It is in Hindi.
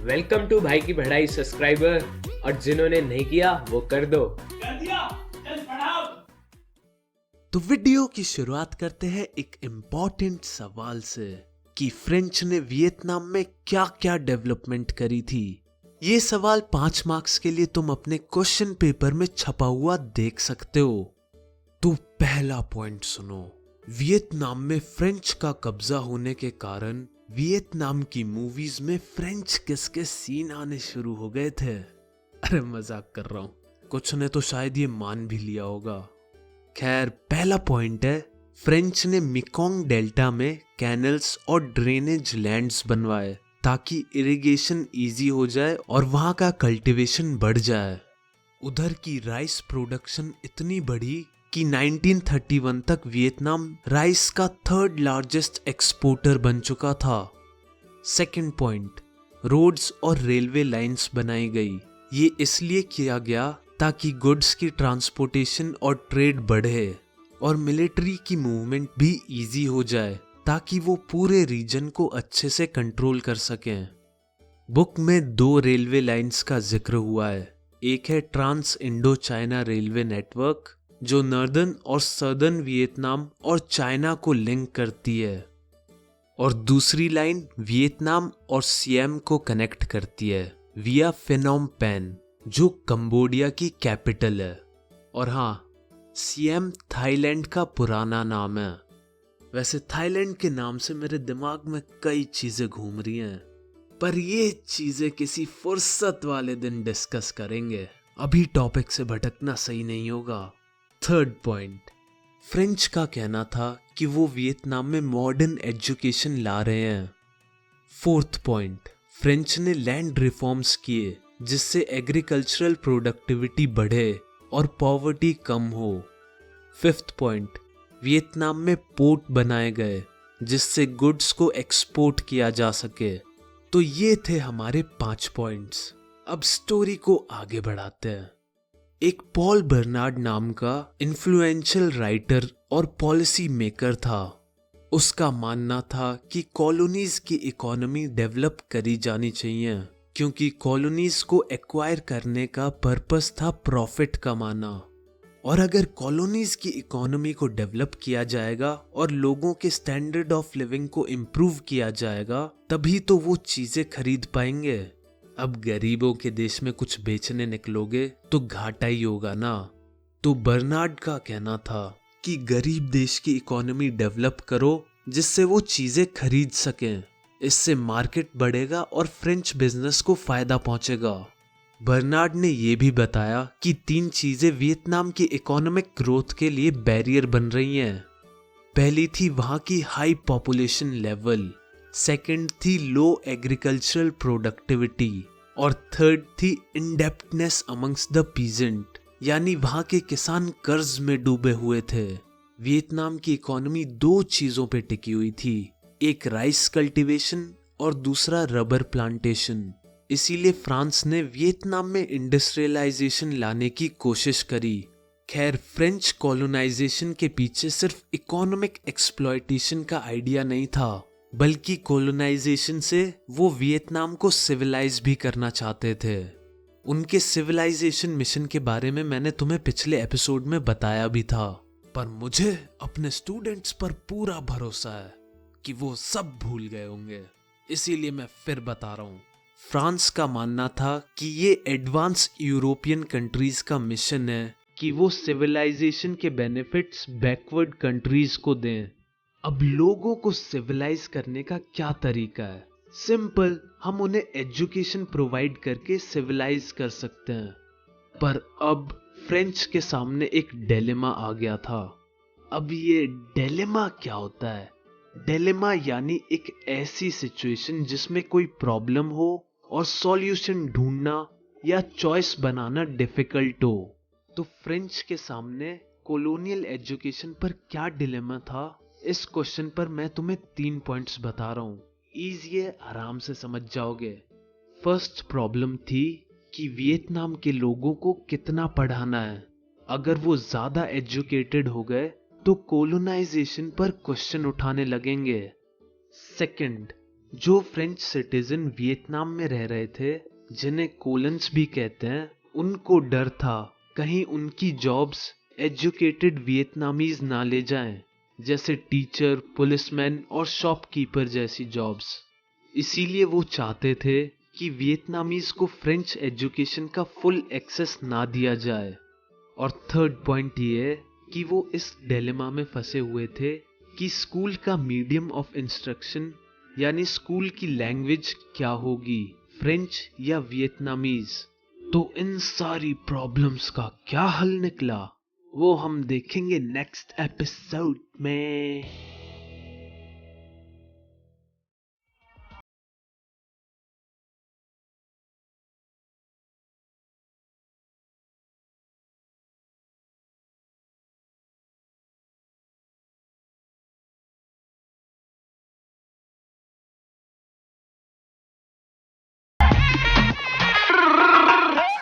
वेलकम टू भाई की पढ़ाई सब्सक्राइबर, और जिन्होंने नहीं किया वो कर दो। कर दिया, चल पढ़ाओ। तो वीडियो की शुरुआत करते हैं एक इम्पोर्टेंट सवाल से कि फ्रेंच ने वियतनाम में क्या क्या डेवलपमेंट करी थी। ये सवाल 5 मार्क्स के लिए तुम अपने क्वेश्चन पेपर में छपा हुआ देख सकते हो। तो पहला पॉइंट सुनो, वियतनाम में फ्रेंच का कब्जा होने के कारण वियतनाम की मूवीज में फ्रेंच किस के सीन आने शुरू हो गए थे। अरे मजाक कर रहा हूं, कुछ ने तो शायद ये मान भी लिया होगा। खैर, पहला पॉइंट है, फ्रेंच ने मेकोंग डेल्टा में कैनल्स और ड्रेनेज लैंड्स बनवाए ताकि इरिगेशन इजी हो जाए और वहां का कल्टीवेशन बढ़ जाए। उधर की राइस प्रोडक्शन इतनी बढ़ी कि 1931 तक वियतनाम राइस का 3rd लार्जेस्ट एक्सपोर्टर बन चुका था। सेकंड पॉइंट, रोड्स और रेलवे लाइंस बनाई गई। ये इसलिए किया गया ताकि गुड्स की ट्रांसपोर्टेशन और ट्रेड बढ़े और मिलिट्री की मूवमेंट भी इजी हो जाए ताकि वो पूरे रीजन को अच्छे से कंट्रोल कर सकें। बुक में 2 रेलवे लाइंस का जिक्र हुआ है। एक है trans Indo China railway network, जो नॉर्दर्न और सदर्न वियतनाम और चाइना को लिंक करती है, और दूसरी लाइन वियतनाम और सिएम को कनेक्ट करती है विया फिनोम पेन, जो कंबोडिया की कैपिटल है। और हाँ, सिएम थाईलैंड का पुराना नाम है। वैसे थाईलैंड के नाम से मेरे दिमाग में कई चीजें घूम रही हैं, पर ये चीजें किसी फुर्सत वाले दिन डिस्कस करेंगे। अभी टॉपिक से भटकना सही नहीं होगा। थर्ड पॉइंट, फ्रेंच का कहना था कि वो वियतनाम में मॉडर्न एजुकेशन ला रहे हैं। फोर्थ पॉइंट, फ्रेंच ने लैंड रिफॉर्म्स किए जिससे एग्रीकल्चरल प्रोडक्टिविटी बढ़े और पॉवर्टी कम हो। फिफ्थ पॉइंट, वियतनाम में पोर्ट बनाए गए जिससे गुड्स को एक्सपोर्ट किया जा सके। तो ये थे हमारे 5 पॉइंट्स। अब स्टोरी को आगे बढ़ाते हैं। एक पॉल बर्नार्ड नाम का इन्फ्लुएंशियल राइटर और पॉलिसी मेकर था। उसका मानना था कि कॉलोनीज की इकोनॉमी डेवलप करी जानी चाहिए, क्योंकि कॉलोनीज को एक्वायर करने का पर्पस था प्रॉफिट कमाना। और अगर कॉलोनीज की इकोनॉमी को डेवलप किया जाएगा और लोगों के स्टैंडर्ड ऑफ लिविंग को इम्प्रूव किया जाएगा, तभी तो वो चीजें खरीद पाएंगे। अब गरीबों के देश में कुछ बेचने निकलोगे तो घाटा ही होगा ना। तो बर्नार्ड का कहना था कि गरीब देश की इकोनॉमी डेवलप करो जिससे वो चीजें खरीद सकें। इससे मार्केट बढ़ेगा और फ्रेंच बिजनेस को फायदा पहुंचेगा। बर्नार्ड ने यह भी बताया कि 3 चीजें वियतनाम की इकोनॉमिक ग्रोथ के लिए बैरियर बन रही हैं। पहली थी वहां की हाई पॉपुलेशन लेवल, सेकंड थी लो एग्रीकल्चरल प्रोडक्टिविटी, और थर्ड थी इंडेप्टनेस अमंग्स द पीजेंट, यानी वहां के किसान कर्ज में डूबे हुए थे। वियतनाम की इकोनॉमी 2 चीजों पे टिकी हुई थी, एक राइस कल्टीवेशन और दूसरा रबर प्लांटेशन। इसीलिए फ्रांस ने वियतनाम में इंडस्ट्रियलाइजेशन लाने की कोशिश करी। खैर, फ्रेंच कॉलोनाइजेशन के पीछे सिर्फ इकोनॉमिक एक्सप्लॉयटेशन का आइडिया नहीं था, बल्कि कॉलोनाइजेशन से वो वियतनाम को सिविलाइज भी करना चाहते थे। उनके सिविलाइजेशन मिशन के बारे में मैंने तुम्हें पिछले एपिसोड में बताया भी था, पर मुझे अपने स्टूडेंट्स पर पूरा भरोसा है कि वो सब भूल गए होंगे, इसीलिए मैं फिर बता रहा हूँ। फ्रांस का मानना था कि ये एडवांस यूरोपियन कंट्रीज का मिशन है कि वो सिविलाइजेशन के बेनिफिट्स बैकवर्ड कंट्रीज को दें। अब लोगों को सिविलाइज करने का क्या तरीका है? सिंपल, हम उन्हें एजुकेशन प्रोवाइड करके सिविलाइज कर सकते हैं। पर अब फ्रेंच के सामने एक डिलेमा आ गया था। अब ये डिलेमा क्या होता है? डिलेमा यानी एक ऐसी सिचुएशन जिसमें कोई प्रॉब्लम हो और सॉल्यूशन ढूंढना या चॉइस बनाना डिफिकल्ट हो। तो फ्रेंच के सामने कॉलोनियल एजुकेशन पर क्या डिलेमा था, इस क्वेश्चन पर मैं तुम्हें 3 पॉइंट्स बता रहा हूं। इजी है, आराम से समझ जाओगे। फर्स्ट प्रॉब्लम थी कि वियतनाम के लोगों को कितना पढ़ाना है। अगर वो ज्यादा एजुकेटेड हो गए तो कोलोनाइजेशन पर क्वेश्चन उठाने लगेंगे। सेकंड, जो फ्रेंच सिटीजन वियतनाम में रह रहे थे, जिन्हें कोलन्स भी कहते हैं, उनको डर था कहीं उनकी जॉब्स एजुकेटेड वियतनामीज ना ले जाएं, जैसे टीचर, पुलिसमैन और शॉपकीपर जैसी जॉब्स। इसीलिए वो चाहते थे कि वियतनामीज को फ्रेंच एजुकेशन का फुल एक्सेस ना दिया जाए। और थर्ड पॉइंट ये है कि वो इस डिलेमा में फंसे हुए थे कि स्कूल का मीडियम ऑफ इंस्ट्रक्शन यानी स्कूल की लैंग्वेज क्या होगी, फ्रेंच या वियतनामीज। तो इन सारी प्रॉब्लम्स का क्या हल निकला, वो हम देखेंगे नेक्स्ट एपिसोड में।